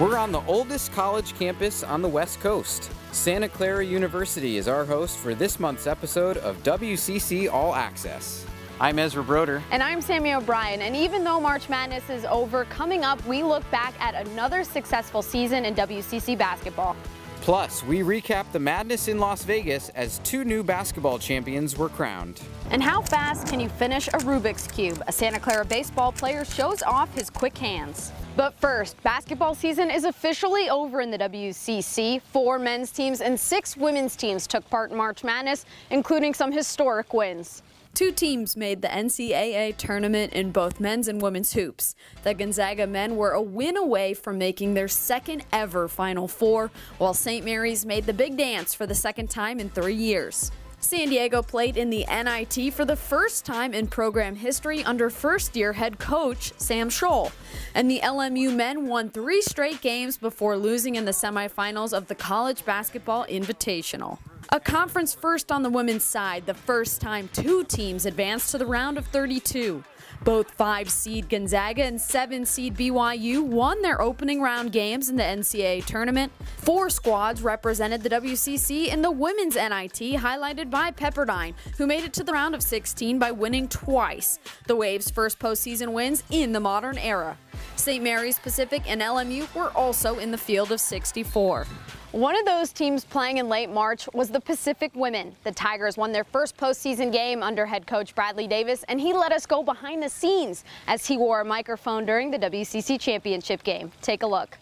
We're on the oldest college campus on the West Coast. Santa Clara University is our host for this month's episode of WCC All-Access. I'm Ezra Broder. And I'm Sammy O'Brien. And even though March Madness is over, coming up, we look back at another successful season in WCC basketball. Plus, we recap the madness in Las Vegas as 2 new basketball champions were crowned. And how fast can you finish a Rubik's Cube? A Santa Clara baseball player shows off his quick hands. But first, basketball season is officially over in the WCC. 4 men's teams and 6 women's teams took part in March Madness, including some historic wins. 2 teams made the NCAA tournament in both men's and women's hoops. The Gonzaga men were a win away from making their second ever Final Four, while St. Mary's made the big dance for the second time in 3 years. San Diego played in the NIT for the first time in program history under first-year head coach Sam Scholl. And the LMU men won 3 straight games before losing in the semifinals of the College Basketball Invitational. A conference first on the women's side, the first time 2 teams advanced to the round of 32. Both 5-seed Gonzaga and 7-seed BYU won their opening round games in the NCAA tournament. 4 squads represented the WCC in the women's NIT, highlighted by Pepperdine, who made it to the round of 16 by winning twice, the Wave's first postseason wins in the modern era. St. Mary's, Pacific, and LMU were also in the field of 64. One of those teams playing in late March was the Pacific women. The Tigers won their first postseason game under head coach Bradley Davis, and he let us go behind the scenes as he wore a microphone during the WCC championship game. Take a look.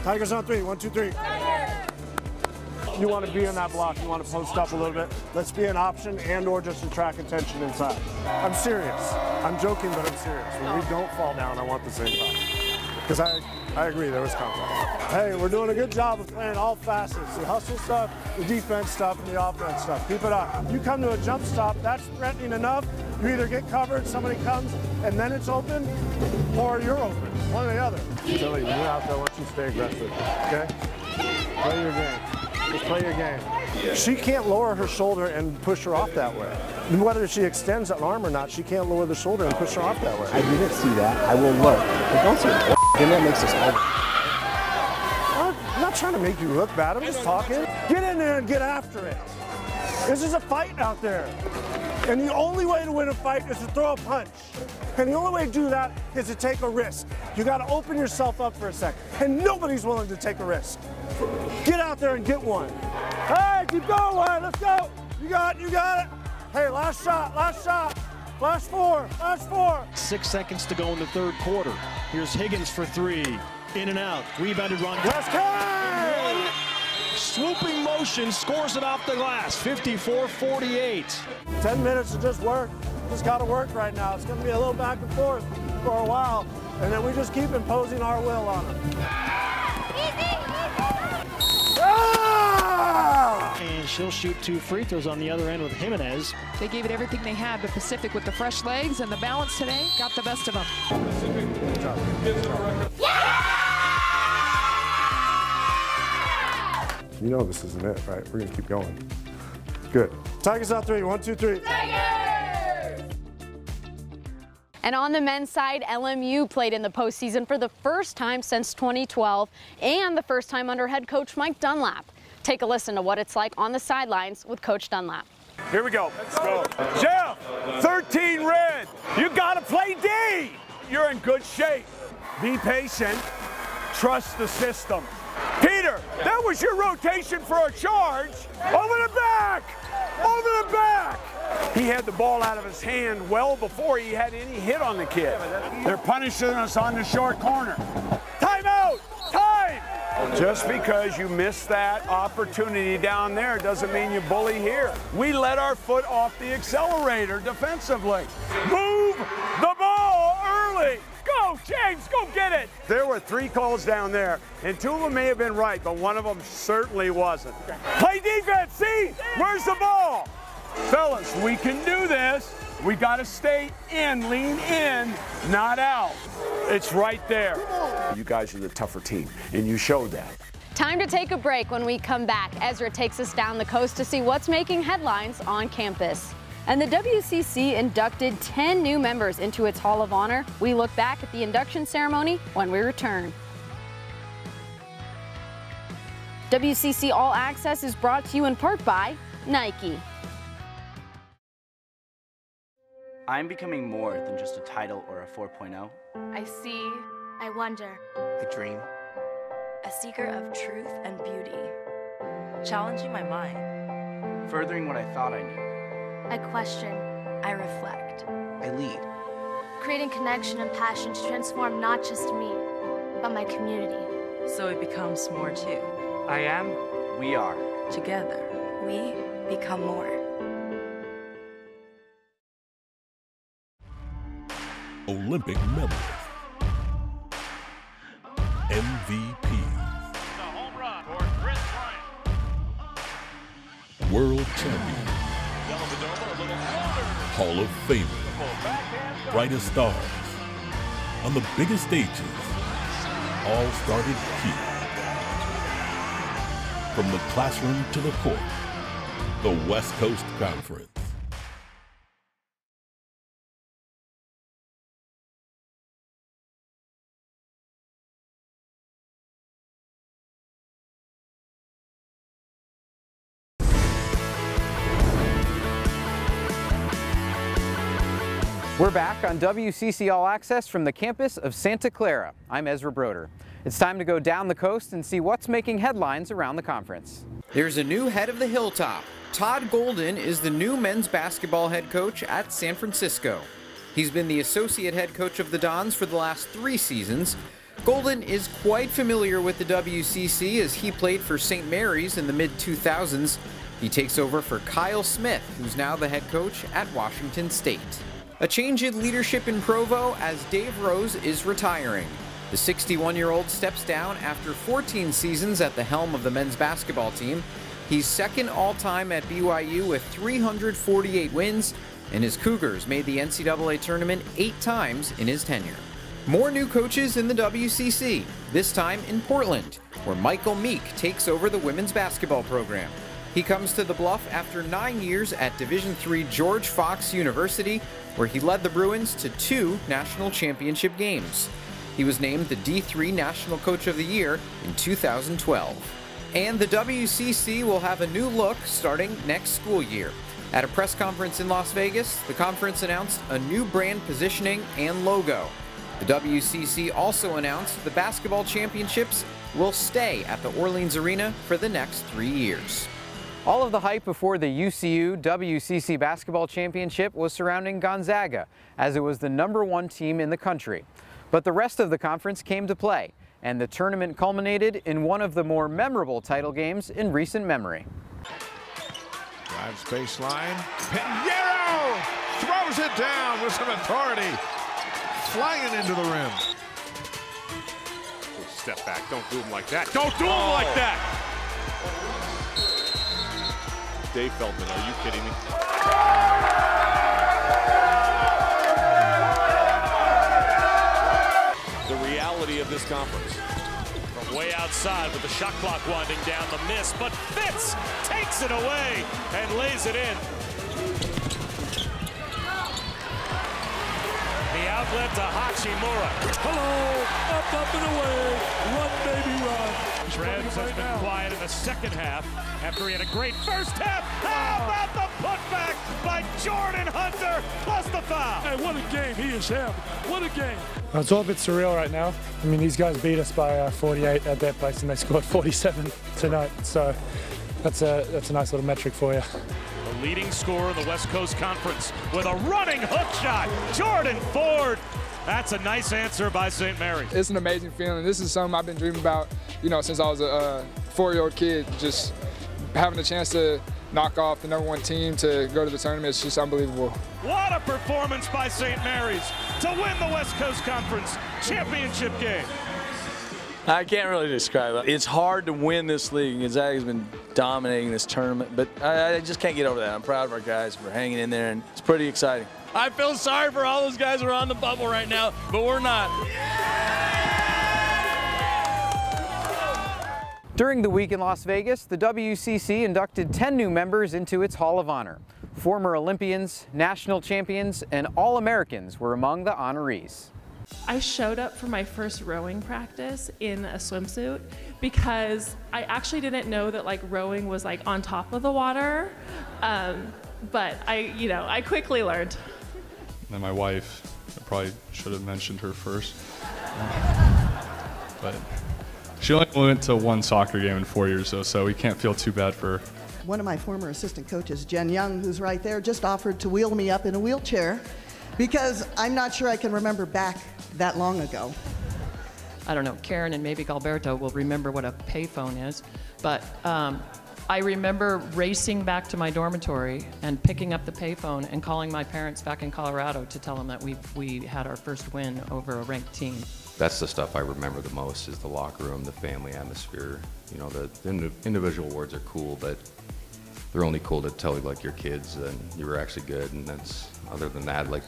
Tigers on 3, 1, 2, 3. You want to be in that block, you want to post up a little bit. Let's be an option and or just attract attention inside. I'm serious. I'm joking, but I'm serious. When we don't fall down, I want the same time. Because I agree, there was contact. Hey, we're doing a good job of playing all facets. The hustle stuff, the defense stuff, and the offense stuff. Keep it up. You come to a jump stop, that's threatening enough. You either get covered, somebody comes, and then it's open, or you're open. One or the other. Billy, when you're out there, I want you to stay aggressive, okay? Play your game. Just play your game. She can't lower her shoulder and push her off that way. Whether she extends an arm or not, she can't lower the shoulder and push her off that way. I didn't see that. I will look. But don't say then that makes us all. I'm not trying to make you look bad. I'm just talking. Get in there and get after it. This is a fight out there. And the only way to win a fight is to throw a punch. And the only way to do that is to take a risk. You got to open yourself up for a second. And nobody's willing to take a risk. Get out there and get one. Hey, keep going, Winn. Let's go. You got it. Hey, last shot. Flash 4. 6 seconds to go in the third quarter. Here's Higgins for 3. In and out. Rebounded run. Let's go! Swooping motion, scores it off the glass. 54-48. 10 minutes to just work. Just got to work right now. It's going to be a little back and forth for a while. And then we just keep imposing our will on them. And she'll shoot 2 free throws on the other end with Jimenez. They gave it everything they had, but Pacific with the fresh legs and the balance today got the best of them. You know this isn't it, right? We're going to keep going. Good. Tigers on 3, 1, 2, 3. And on the men's side, LMU played in the postseason for the first time since 2012 and the first time under head coach Mike Dunlap. Take a listen to what it's like on the sidelines with Coach Dunlap. Here we go. Let's go. Jeff, 13 red. You got to play D. You're in good shape. Be patient. Trust the system. Peter, that was your rotation for a charge. Over the back. Over the back. He had the ball out of his hand well before he had any hit on the kid. They're punishing us on the short corner. Timeout! Time! Just because you missed that opportunity down there doesn't mean you bully here. We let our foot off the accelerator defensively. Move the ball early. Go, James, go get it. There were 3 calls down there, and 2 of them may have been right, but one of them certainly wasn't. Play defense, see? Where's the ball? Fellas, we can do this. We got to stay in, lean in, not out. It's right there. You guys are the tougher team, and you showed that. Time to take a break. When we come back, Ezra takes us down the coast to see what's making headlines on campus. And the WCC inducted 10 new members into its Hall of Honor. We look back at the induction ceremony when we return. WCC All-Access is brought to you in part by Nike. I'm becoming more than just a title or a 4.0. I see. I wonder. A dream. A seeker of truth and beauty. Challenging my mind. Furthering what I thought I knew. I question. I reflect. I lead. Creating connection and passion to transform not just me, but my community. So it becomes more too. I am. We are. Together, we become more. Olympic medalist, MVP, world champion, Hall of Famer, brightest stars on the biggest stages, all started here. From the classroom to the court, the West Coast Conference. We're back on WCC All-Access from the campus of Santa Clara. I'm Ezra Broder. It's time to go down the coast and see what's making headlines around the conference. There's a new head of the Hilltop. Todd Golden is the new men's basketball head coach at San Francisco. He's been the associate head coach of the Dons for the last 3 seasons. Golden is quite familiar with the WCC as he played for St. Mary's in the mid-2000s. He takes over for Kyle Smith, who's now the head coach at Washington State. A change in leadership in Provo as Dave Rose is retiring. The 61-year-old steps down after 14 seasons at the helm of the men's basketball team. He's second all-time at BYU with 348 wins, and his Cougars made the NCAA tournament 8 times in his tenure. More new coaches in the WCC, this time in Portland, where Michael Meek takes over the women's basketball program. He comes to the Bluff after 9 years at Division III George Fox University, where he led the Bruins to 2 national championship games. He was named the D3 National Coach of the Year in 2012. And the WCC will have a new look starting next school year. At a press conference in Las Vegas, the conference announced a new brand positioning and logo. The WCC also announced the basketball championships will stay at the Orleans Arena for the next 3 years. All of the hype before the UCU WCC Basketball Championship was surrounding Gonzaga, as it was the #1 team in the country. But the rest of the conference came to play, and the tournament culminated in one of the more memorable title games in recent memory. Drives baseline, Pinheiro throws it down with some authority, flying into the rim. Step back, don't do him like that. Don't do him like that! Dave Feldman, are you kidding me? The reality of this conference. From way outside with the shot clock winding down, the miss, but Fitz takes it away and lays it in. The outlet to Hachimura. Hello, up and away, run baby run. Trez has been quiet in the second half after he had a great first half. How about the putback by Jordan Hunter plus the foul? Hey, what a game he is having. What a game. It's all a bit surreal right now. I mean, these guys beat us by 48 at their place and they scored 47 tonight. So that's a nice little metric for you. The leading scorer in the West Coast Conference with a running hook shot, Jordan Ford. That's a nice answer by St. Mary's. It's an amazing feeling. This is something I've been dreaming about, since I was a 4-year-old kid. Just having the chance to knock off the #1 team to go to the tournament, it's just unbelievable. What a performance by St. Mary's to win the West Coast Conference championship game. I can't really describe it. It's hard to win this league. Gonzaga's been dominating this tournament, but I just can't get over that. I'm proud of our guys for hanging in there, and it's pretty exciting. I feel sorry for all those guys who are on the bubble right now, but we're not. During the week in Las Vegas, the WCC inducted 10 new members into its Hall of Honor. Former Olympians, national champions, and All-Americans were among the honorees. I showed up for my first rowing practice in a swimsuit because I actually didn't know that like rowing was like on top of the water, but I quickly learned. And my wife, I probably should have mentioned her first, but she only went to one soccer game in 4 years though, so we can't feel too bad for her. One of my former assistant coaches, Jen Young, who's right there, just offered to wheel me up in a wheelchair because I'm not sure I can remember back that long ago. I don't know, Karen and maybe Galberto will remember what a payphone is, but I remember racing back to my dormitory and picking up the payphone and calling my parents back in Colorado to tell them that we had our first win over a ranked team. That's the stuff I remember the most, is the locker room, the family atmosphere. You know, the individual awards are cool, but they're only cool to tell you like your kids and you were actually good, and that's, other than that, like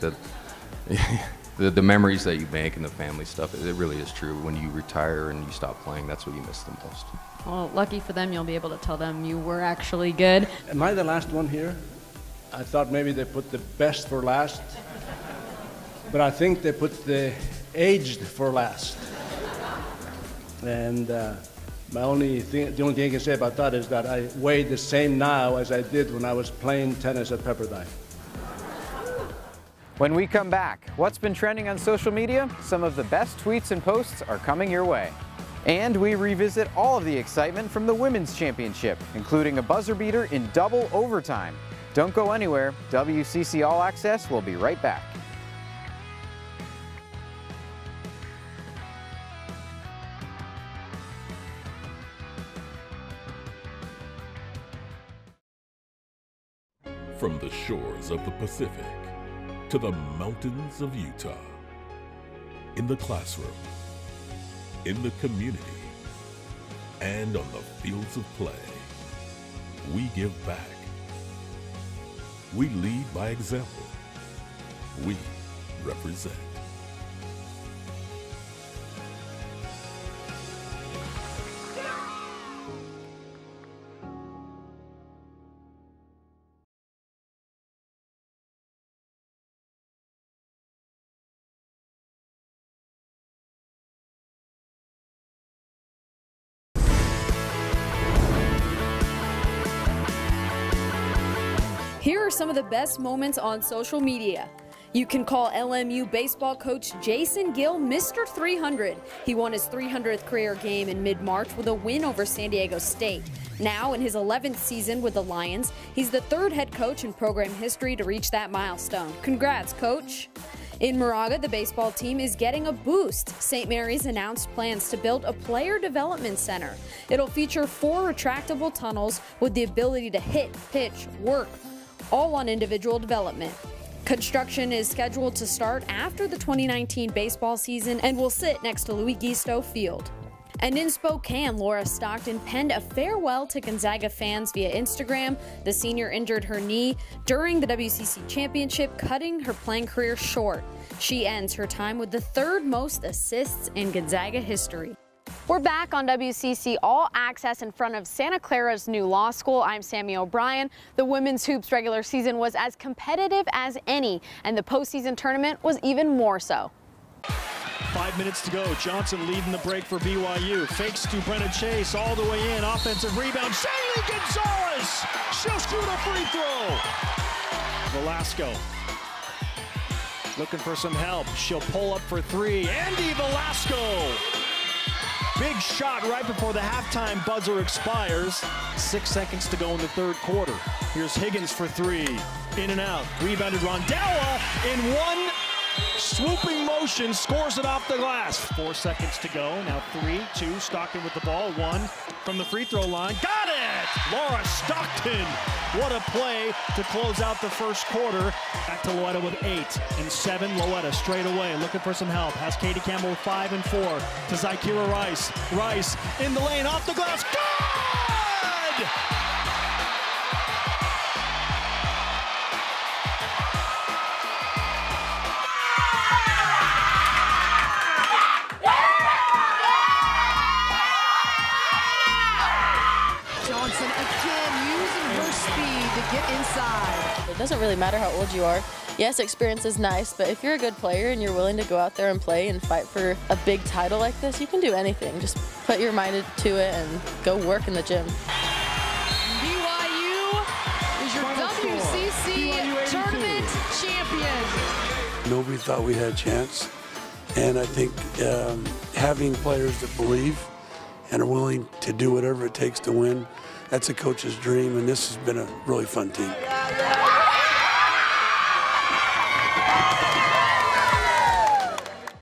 the memories that you make and the family stuff, it really is true. When you retire and you stop playing, that's what you miss the most. Well, lucky for them, you'll be able to tell them you were actually good. Am I the last one here? I thought maybe they put the best for last, but I think they put the aged for last. And the only thing I can say about that is that I weigh the same now as I did when I was playing tennis at Pepperdine. When we come back, what's been trending on social media? Some of the best tweets and posts are coming your way. And we revisit all of the excitement from the Women's Championship, including a buzzer beater in double overtime. Don't go anywhere. WCC All-Access will be right back. From the shores of the Pacific to the mountains of Utah, in the classroom, in the community, and on the fields of play, we give back. We lead by example. We represent. Here are some of the best moments on social media. You can call LMU baseball coach Jason Gill Mr. 300. He won his 300th career game in mid-March with a win over San Diego State. Now, in his 11th season with the Lions, he's the third head coach in program history to reach that milestone. Congrats, coach. In Moraga, the baseball team is getting a boost. St. Mary's announced plans to build a player development center. It'll feature 4 retractable tunnels with the ability to hit, pitch, work, all on individual development. Construction is scheduled to start after the 2019 baseball season and will sit next to Louis Gisto Field. And in Spokane, Laura Stockton penned a farewell to Gonzaga fans via Instagram. The senior injured her knee during the WCC Championship, cutting her playing career short. She ends her time with the 3rd most assists in Gonzaga history. We're back on WCC All-Access in front of Santa Clara's new law school. I'm Sammy O'Brien. The women's hoops regular season was as competitive as any, and the postseason tournament was even more so. 5 minutes to go. Johnson leading the break for BYU. Fakes to Brenna Chase all the way in. Offensive rebound. Shaylee Gonzalez. She'll shoot a free throw. Velasco looking for some help. She'll pull up for 3. Andy Velasco. Big shot right before the halftime buzzer expires. 6 seconds to go in the 3rd quarter. Here's Higgins for 3. In and out. Rebounded Rondella in one swooping motion, scores it off the glass. 4 seconds to go. Now 3, 2, Stockton with the ball. 1 from the free throw line. Got it! Laura Stockton. What a play to close out the 1st quarter. Back to Loetta with 8 and 7. Loetta straight away, looking for some help. Has Katie Campbell with 5 and 4 to Zykira Rice. Rice in the lane, off the glass. Good! Johnson again using her speed to get inside. It doesn't really matter how old you are. Yes, experience is nice, but if you're a good player and you're willing to go out there and play and fight for a big title like this, you can do anything. Just put your mind to it and go work in the gym. BYU is your WCC tournament champion. Nobody thought we had a chance, and I think having players that believe and are willing to do whatever it takes to win, that's a coach's dream, and this has been a really fun team.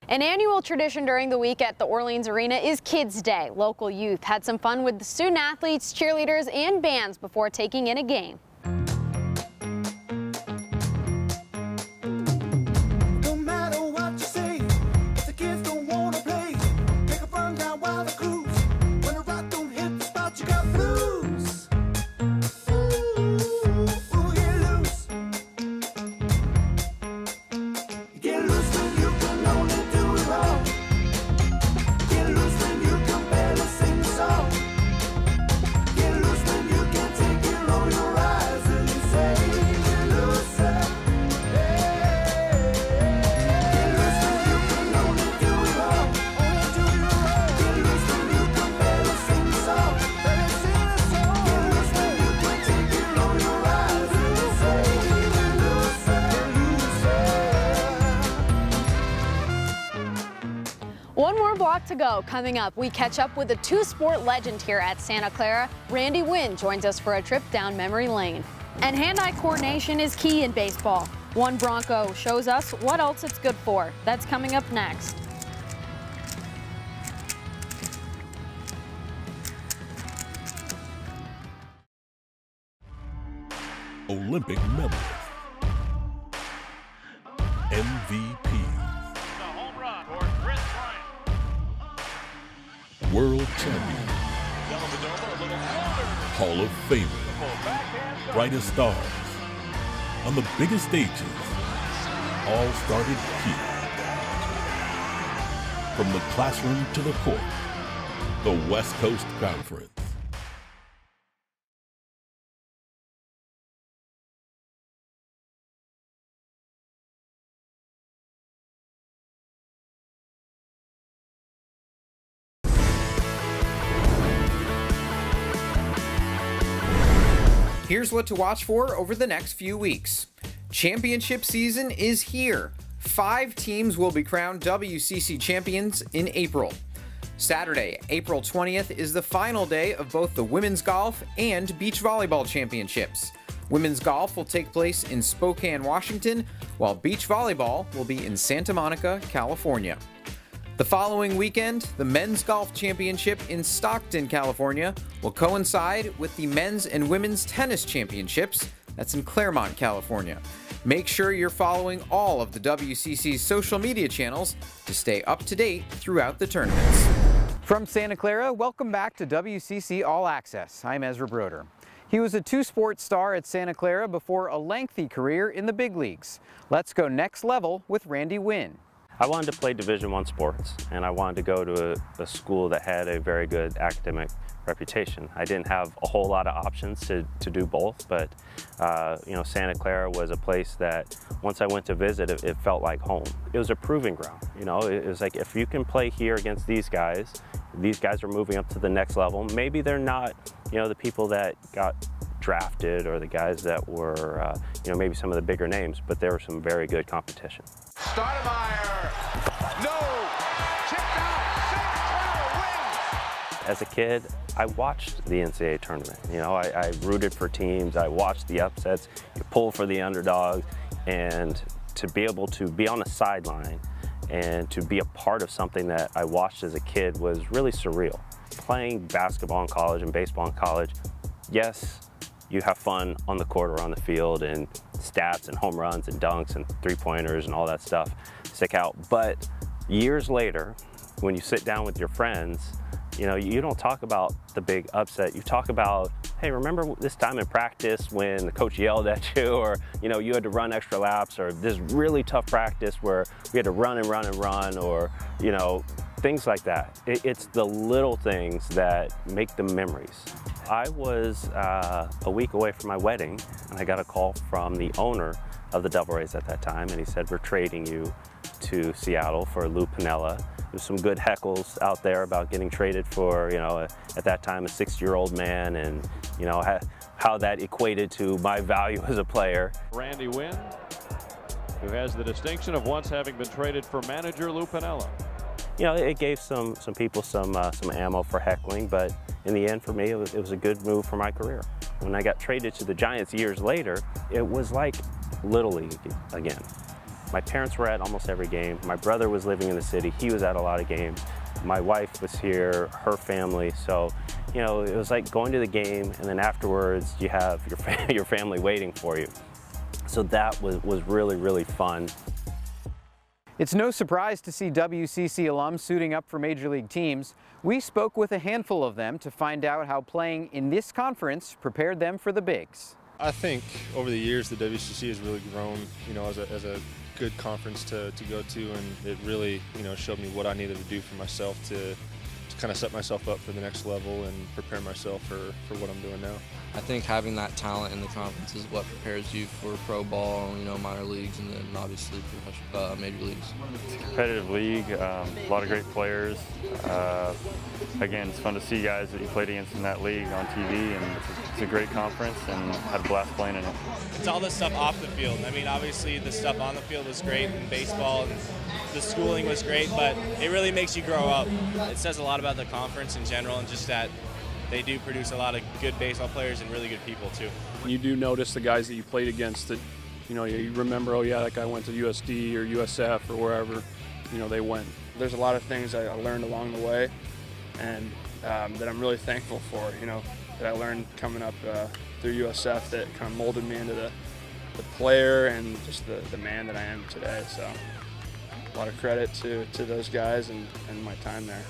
An annual tradition during the week at the Orleans Arena is Kids Day. Local youth had some fun with the student athletes, cheerleaders, and bands before taking in a game. One more block to go. Coming up, we catch up with a two-sport legend here at Santa Clara. Randy Winn joins us for a trip down memory lane. And hand-eye coordination is key in baseball. One Bronco shows us what else it's good for. That's coming up next. Olympic medalist, MVP, world champion, Hall of Famer, brightest stars on the biggest stages, all started here. From the classroom to the court, the West Coast Conference. Here's what to watch for over the next few weeks. Championship season is here. 5 teams will be crowned WCC champions in April. Saturday, April 20th is the final day of both the women's golf and beach volleyball championships. Women's golf will take place in Spokane, Washington, while beach volleyball will be in Santa Monica, California. The following weekend, the Men's Golf Championship in Stockton, California will coincide with the Men's and Women's Tennis Championships. That's in Claremont, California. Make sure you're following all of the WCC's social media channels to stay up to date throughout the tournaments. From Santa Clara, welcome back to WCC All-Access. I'm Ezra Broder. He was a two-sport star at Santa Clara before a lengthy career in the big leagues. Let's go next level with Randy Winn. I wanted to play Division I sports, and I wanted to go to a school that had a very good academic reputation. I didn't have a whole lot of options to do both, but you know, Santa Clara was a place that once I went to visit, it felt like home. It was a proving ground. You know, it was like, if you can play here against these guys are moving up to the next level. Maybe they're not, you know, the people that got drafted or the guys that were, you know, maybe some of the bigger names, but there was some very good competition. Stoudemire, no, chipped out, Santa Clara wins. As a kid, I watched the NCAA tournament. You know, I rooted for teams, I watched the upsets, you pull for the underdog, and to be able to be on the sideline and to be a part of something that I watched as a kid was really surreal. Playing basketball in college and baseball in college, yes, you have fun on the court or on the field, and stats and home runs and dunks and three-pointers and all that stuff stick out. But years later, when you sit down with your friends, you know, you don't talk about the big upset. You talk about, hey, remember this time in practice when the coach yelled at you, or, you know, you had to run extra laps, or this really tough practice where we had to run and run and run, or, you know, things like that. It's the little things that make the memories. I was a week away from my wedding, and I got a call from the owner of the Devil Rays at that time, and he said, we're trading you to Seattle for Lou Piniella. There's some good heckles out there about getting traded for, you know, at that time a 60-year-old man, and, you know, how that equated to my value as a player. Randy Winn, who has the distinction of once having been traded for manager Lou Piniella. You know, it gave some people some ammo for heckling, but in the end, for me, it was a good move for my career. When I got traded to the Giants years later, it was like Little League again. My parents were at almost every game. My brother was living in the city. He was at a lot of games. My wife was here, her family. So, you know, it was like going to the game, and then afterwards, you have your family waiting for you. So that was really, really fun. It's no surprise to see WCC alums suiting up for Major League teams. We spoke with a handful of them to find out how playing in this conference prepared them for the bigs. I think over the years the WCC has really grown, you know, as a good conference to go to, and it really, you know, showed me what I needed to do for myself to kind of set myself up for the next level and prepare myself for what I'm doing now. I think having that talent in the conference is what prepares you for pro ball, you know, minor leagues, and then obviously major leagues. Competitive league, a lot of great players. Again, it's fun to see guys that you played against in that league on TV, and it's a great conference, and had a blast playing in it. It's all the stuff off the field. I mean, obviously the stuff on the field was great in baseball, and the schooling was great, but it really makes you grow up. It says a lot about the conference in general, and just that they do produce a lot of good baseball players and really good people too. You do notice the guys that you played against that, you know, you remember, oh yeah, that guy went to USD or USF or wherever, you know, they went. There's a lot of things I learned along the way, and that I'm really thankful for, you know, that I learned coming up through USF that kind of molded me into the player and just the man that I am today. So a lot of credit to those guys and my time there.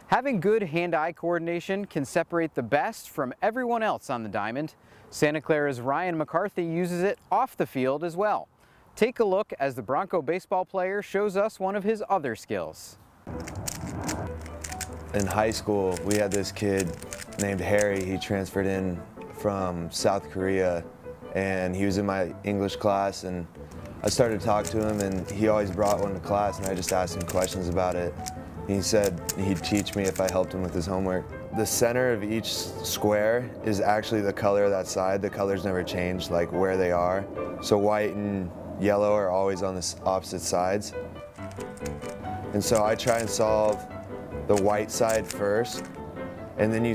Having good hand-eye coordination can separate the best from everyone else on the diamond. Santa Clara's Ryan McCarthy uses it off the field as well. Take a look as the Bronco baseball player shows us one of his other skills. In high school, we had this kid named Harry. He transferred in from South Korea, and he was in my English class, and I started to talk to him, and he always brought one to class, and I just asked him questions about it. He said he'd teach me if I helped him with his homework. The center of each square is actually the color of that side. The colors never change, like where they are. So white and yellow are always on the opposite sides. And so I try and solve the white side first, and then you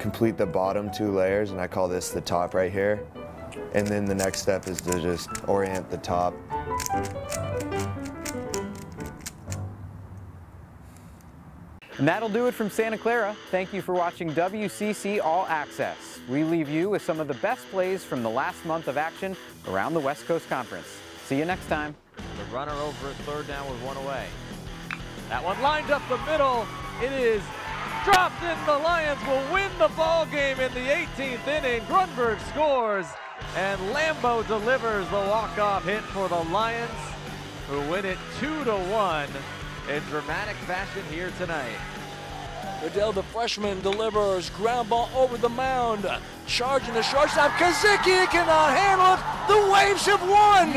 complete the bottom two layers, and I call this the top right here. And then the next step is to just orient the top. And that'll do it from Santa Clara. Thank you for watching WCC All-Access. We leave you with some of the best plays from the last month of action around the West Coast Conference. See you next time. The runner over at third down with one away. That one lined up the middle. It is dropped in. The Lions will win the ball game in the 18th inning. Grunberg scores, and Lambo delivers the walk-off hit for the Lions, who win it 2-1 in dramatic fashion here tonight. Riddell, the freshman, delivers ground ball over the mound. Charging the shortstop. Kazicki cannot handle it. The Waves have won.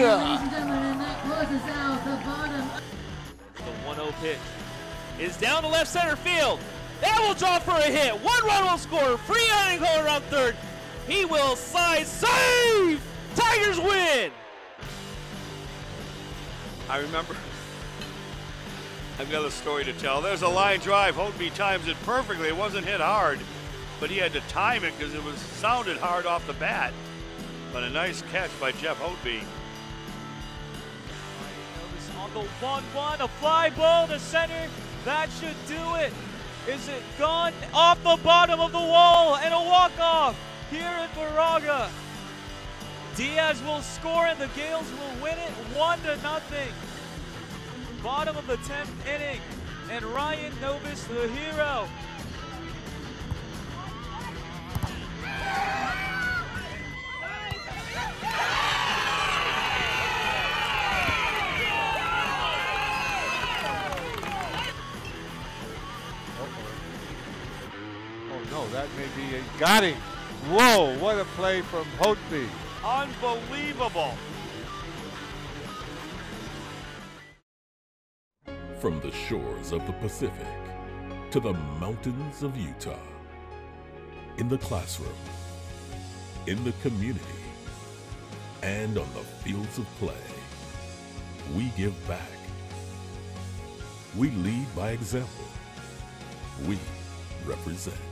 The 1-0 pitch is down to left center field. That will draw for a hit. One run will score. Free inning going around third. He will save. Tigers win. I remember. I've got a story to tell. There's a line drive. Hotby times it perfectly. It wasn't hit hard, but he had to time it because it was sounded hard off the bat. But a nice catch by Jeff Hotby. On the 1-1, a fly ball to center. That should do it. Is it gone off the bottom of the wall, and a walk-off here in Moraga. Diaz will score and the Gales will win it 1-0. Bottom of the 10th inning, and Ryan Novus, the hero. that may be a got him. Whoa, what a play from Hotby. Unbelievable. From the shores of the Pacific to the mountains of Utah, in the classroom, in the community, and on the fields of play, we give back. We lead by example. We represent.